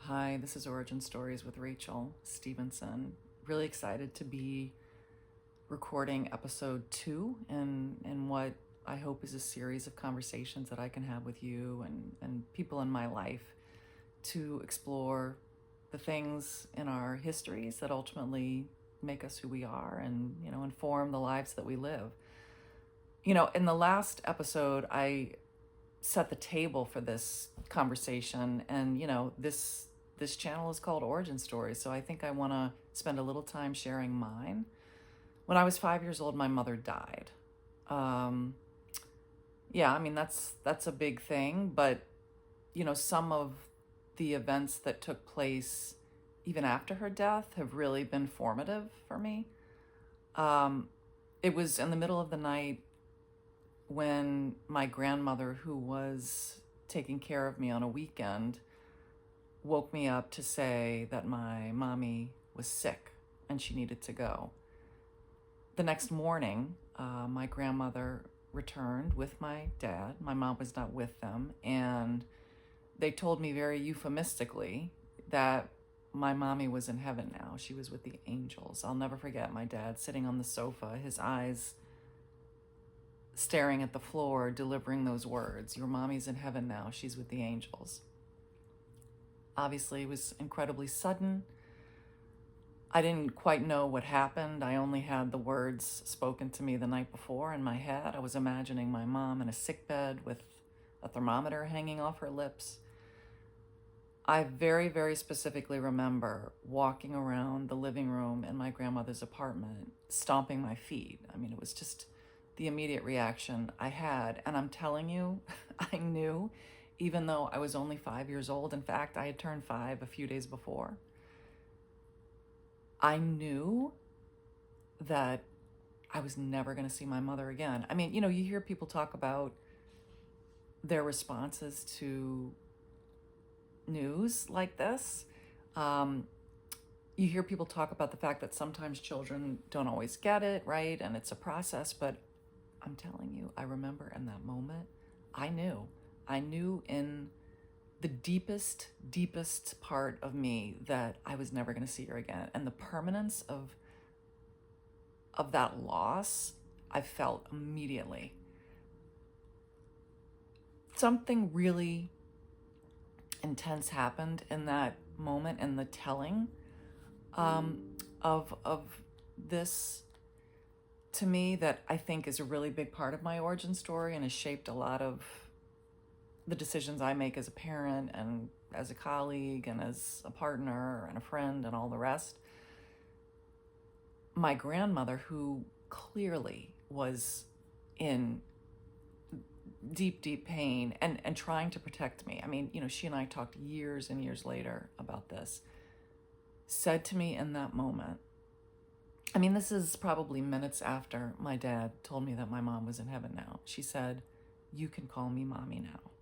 Hi, this is Origin Stories with Rachel Stevenson. Really excited to be recording episode 2 and what I hope is a series of conversations that I can have with you and people in my life to explore the things in our histories that ultimately make us who we are and, inform the lives that we live. In the last episode, I set the table for this conversation, and this channel is called Origin Stories, so I think I want to spend a little time sharing mine. When I was 5 years old, my mother died. That's a big thing, but some of the events that took place even after her death have really been formative for me. It was in the middle of the night when my grandmother, who was taking care of me on a weekend, woke me up to say that my mommy was sick and she needed to go. The next morning, my grandmother returned with my dad. My mom was not with them, and they told me very euphemistically that my mommy was in heaven now. She was with the angels. I'll never forget my dad sitting on the sofa, his eyes staring at the floor, delivering those words, "Your mommy's in heaven now, she's with the angels." Obviously, it was incredibly sudden. I didn't quite know what happened. I only had the words spoken to me the night before in my head. I was imagining my mom in a sickbed with a thermometer hanging off her lips. I very, very specifically remember walking around the living room in my grandmother's apartment, stomping my feet. I mean, it was just the immediate reaction I had. And I'm telling you, I knew, even though I was only 5 years old. In fact, I had turned 5 a few days before. I knew that I was never going to see my mother again. I mean, you hear people talk about their responses to news like this. You hear people talk about the fact that sometimes children don't always get it, right? And it's a process. But I'm telling you, I remember in that moment, I knew in the deepest part of me that I was never going to see her again. And the permanence of that loss, I felt immediately. Something really intense happened in that moment, in the telling of this to me, that I think is a really big part of my origin story and has shaped a lot of the decisions I make as a parent and as a colleague and as a partner and a friend and all the rest. My grandmother, who clearly was in deep pain and trying to protect me. I mean, she and I talked years and years later about this, said to me in that moment, I mean, this is probably minutes after my dad told me that my mom was in heaven now. She said, "You can call me mommy now."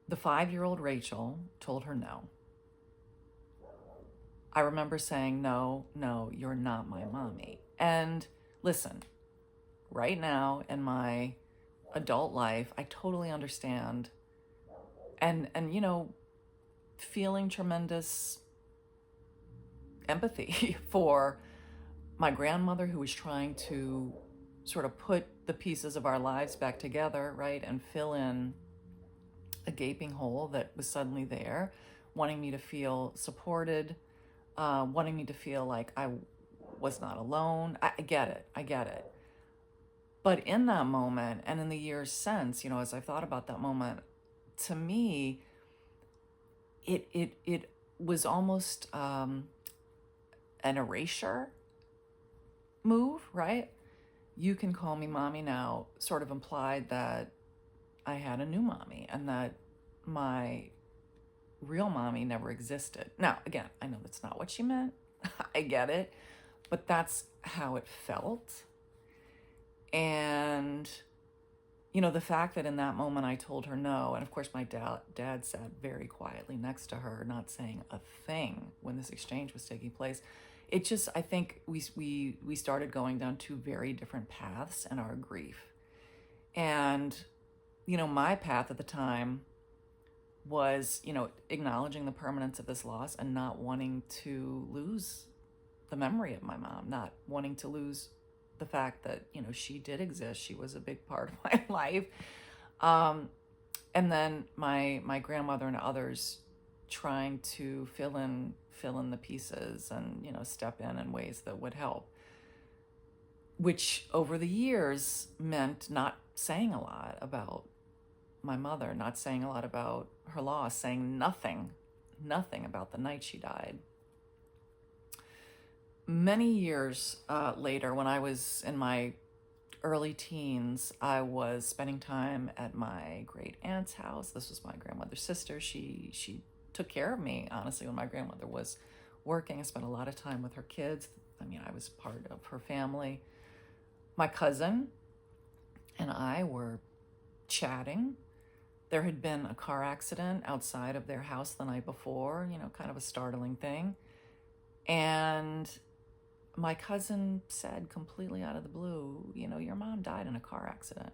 The 5-year-old Rachel told her no. I remember saying, no, you're not my mommy. And listen, right now in my adult life, I totally understand and feeling tremendous empathy for my grandmother, who was trying to sort of put the pieces of our lives back together, right, and fill in a gaping hole that was suddenly there, wanting me to feel supported, wanting me to feel like I was not alone. I get it. But in that moment and in the years since, as I've thought about that moment, to me, it was almost an erasure move, right? "You can call me mommy now" sort of implied that I had a new mommy and that my real mommy never existed. Now, again, I know that's not what she meant. I get it. But that's how it felt. And, the fact that in that moment I told her no, and of course my dad sat very quietly next to her, not saying a thing when this exchange was taking place. It just, I think we started going down two very different paths in our grief. And, my path at the time was, acknowledging the permanence of this loss and not wanting to lose the memory of my mom, not wanting to lose the fact that, she did exist. She was a big part of my life. And then my grandmother and others trying to fill in the pieces and, step in ways that would help, which over the years meant not saying a lot about my mother, not saying a lot about her loss, saying nothing about the night she died. Many years later, when I was in my early teens, I was spending time at my great aunt's house. This was my grandmother's sister. She took care of me, honestly, when my grandmother was working. I spent a lot of time with her kids. I was part of her family. My cousin and I were chatting. There had been a car accident outside of their house the night before, kind of a startling thing. And my cousin said completely out of the blue, your mom died in a car accident.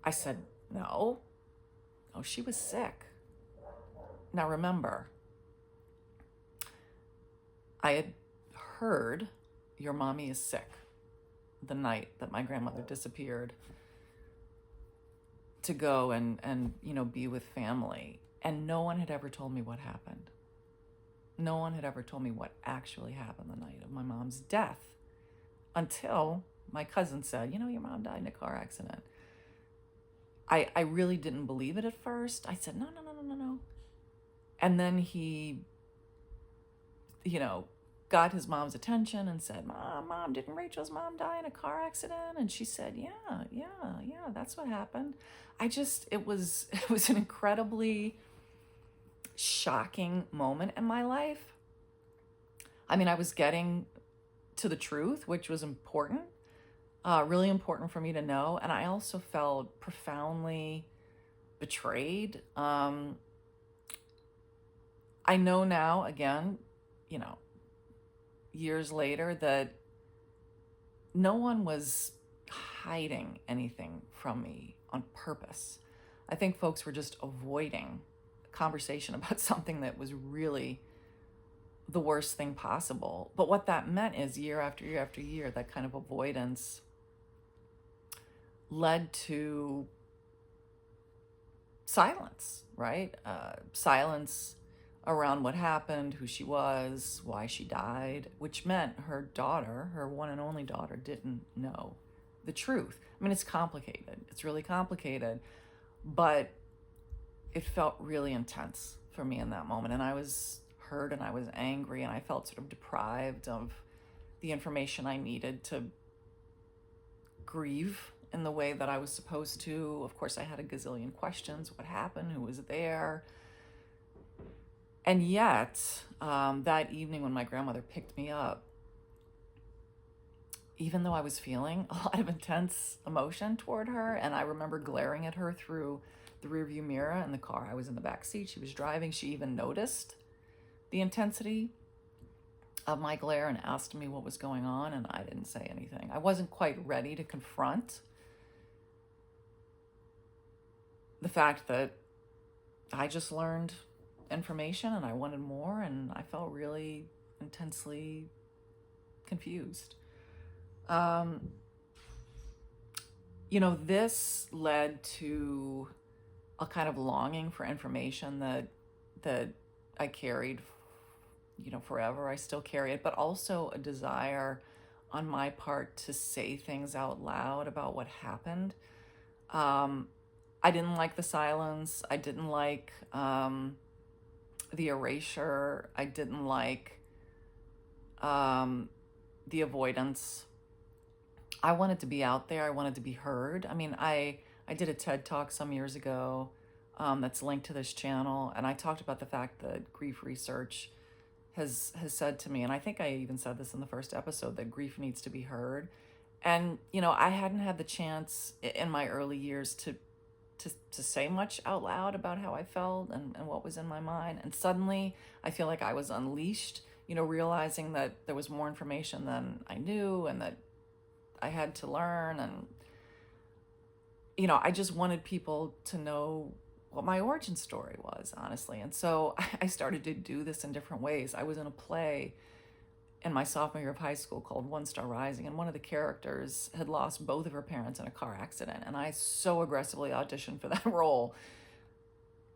I said, no, she was sick. Now remember, I had heard your mommy is sick the night that my grandmother disappeared to go and be with family. And no one had ever told me what happened. No one had ever told me what actually happened the night of my mom's death until my cousin said, your mom died in a car accident. I really didn't believe it at first. I said, no. And then he, got his mom's attention and said, Mom, didn't Rachel's mom die in a car accident? And she said, yeah, that's what happened. It was an incredibly shocking moment in my life. I was getting to the truth, which was important, really important for me to know. And I also felt profoundly betrayed. I know now, again, years later, that no one was hiding anything from me on purpose. I think folks were just avoiding a conversation about something that was really the worst thing possible. But what that meant is year after year after year, that kind of avoidance led to silence, right? Silence around what happened, who she was, why she died, which meant her daughter, her one and only daughter, didn't know the truth. It's complicated. It's really complicated, but it felt really intense for me in that moment. And I was hurt and I was angry and I felt sort of deprived of the information I needed to grieve in the way that I was supposed to. Of course, I had a gazillion questions. What happened? Who was there? And yet, that evening when my grandmother picked me up, even though I was feeling a lot of intense emotion toward her, and I remember glaring at her through the rearview mirror in the car. I was in the back seat. She was driving. She even noticed the intensity of my glare and asked me what was going on, and I didn't say anything. I wasn't quite ready to confront the fact that I just learned information and I wanted more, and I felt really intensely confused. This led to a kind of longing for information that I carried, forever. I still carry it, but also a desire on my part to say things out loud about what happened. I didn't like the silence. I didn't like the erasure. I didn't like the avoidance. I wanted to be out there. I wanted to be heard. I did a TED Talk some years ago that's linked to this channel, and I talked about the fact that grief research has said to me, and I think I even said this in the first episode, that grief needs to be heard. And, I hadn't had the chance in my early years to say much out loud about how I felt and what was in my mind. And suddenly I feel like I was unleashed, realizing that there was more information than I knew and that I had to learn. And I just wanted people to know what my origin story was, honestly. And so I started to do this in different ways. I was in a play in my sophomore year of high school called One Star Rising, and one of the characters had lost both of her parents in a car accident, and I so aggressively auditioned for that role.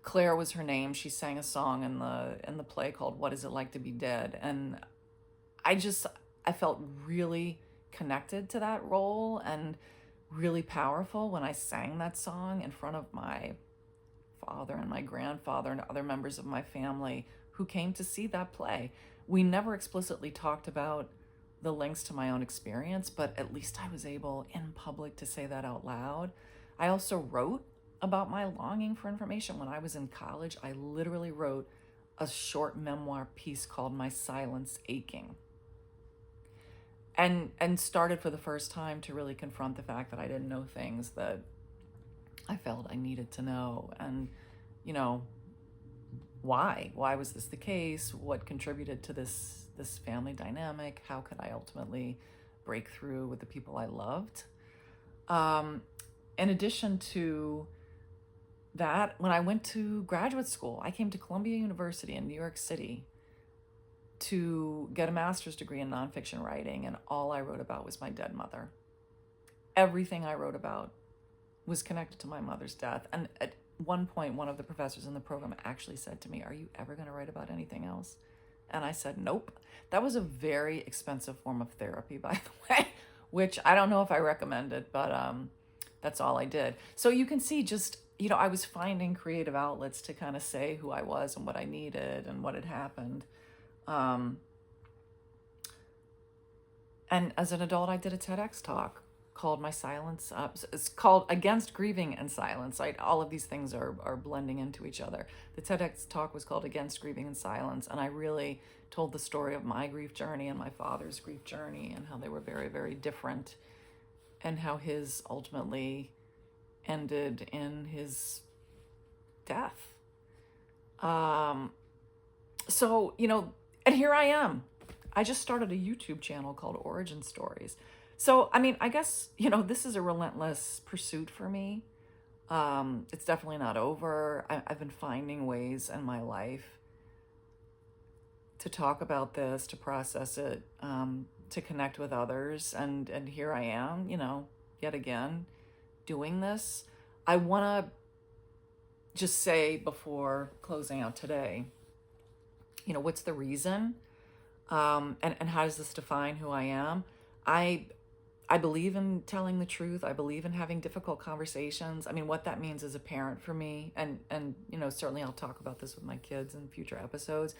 Claire was her name. She sang a song in the play called What Is It Like to Be Dead? And I just I felt really connected to that role and really powerful when I sang that song in front of my father and my grandfather and other members of my family who came to see that play. We never explicitly talked about the links to my own experience, but at least I was able in public to say that out loud. I also wrote about my longing for information. When I was in college, I literally wrote a short memoir piece called My Silence Aching. And started for the first time to really confront the fact that I didn't know things that I felt I needed to know. And, why was this the case? What contributed to this family dynamic? How could I ultimately break through with the people I loved? In addition to that, when I went to graduate school, I came to Columbia University in New York City to get a master's degree in nonfiction writing, and all I wrote about was my dead mother. Everything I wrote about was connected to my mother's death. And at one point, one of the professors in the program actually said to me, "Are you ever going to write about anything else?" And I said, "Nope." That was a very expensive form of therapy, by the way, which I don't know if I recommend it, but that's all I did. So you can see just, I was finding creative outlets to kind of say who I was and what I needed and what had happened. And as an adult, I did a TEDx talk called My Silence. It's called Against Grieving and Silence. All of these things are blending into each other. The TEDx talk was called Against Grieving and Silence, and I really told the story of my grief journey and my father's grief journey and how they were very, very different, and how his ultimately ended in his death. So, and here I am. I just started a YouTube channel called Origin Stories. So, I guess, this is a relentless pursuit for me. It's definitely not over. I've been finding ways in my life to talk about this, to process it, to connect with others. And here I am, yet again, doing this. I want to just say before closing out today, what's the reason? And how does this define who I am? I believe in telling the truth. I believe in having difficult conversations. What that means as a parent for me, and certainly I'll talk about this with my kids in future episodes,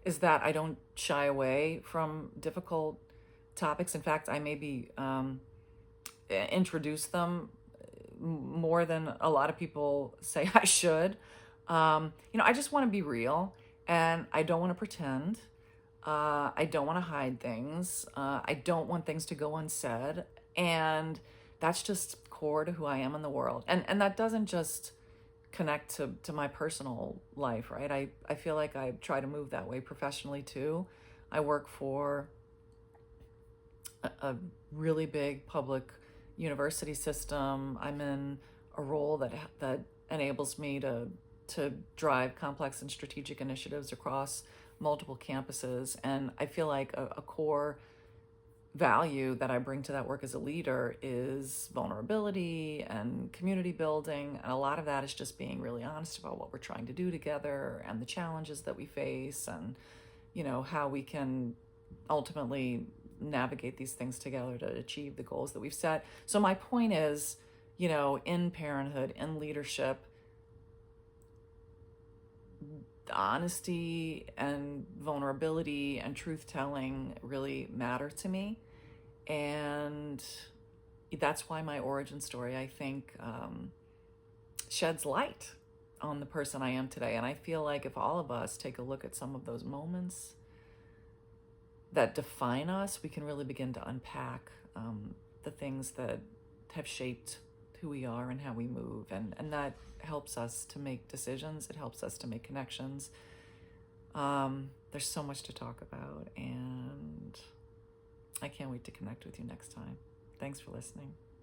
is that I don't shy away from difficult topics. In fact, I maybe introduce them more than a lot of people say I should. I just want to be real, and I don't want to pretend. I don't want to hide things. I don't want things to go unsaid. And that's just core to who I am in the world. And that doesn't just connect to my personal life, right? I feel like I try to move that way professionally too. I work for a really big public university system. I'm in a role that enables me to drive complex and strategic initiatives across multiple campuses. And I feel like a core value that I bring to that work as a leader is vulnerability and community building. And a lot of that is just being really honest about what we're trying to do together and the challenges that we face, and, how we can ultimately navigate these things together to achieve the goals that we've set. So my point is, in parenthood, in leadership, honesty and vulnerability and truth-telling really matter to me. And that's why my origin story, I think, sheds light on the person I am today. And I feel like if all of us take a look at some of those moments that define us, we can really begin to unpack the things that have shaped who we are and how we move. And that helps us to make decisions. It helps us to make connections. There's so much to talk about, and I can't wait to connect with you next time. Thanks for listening.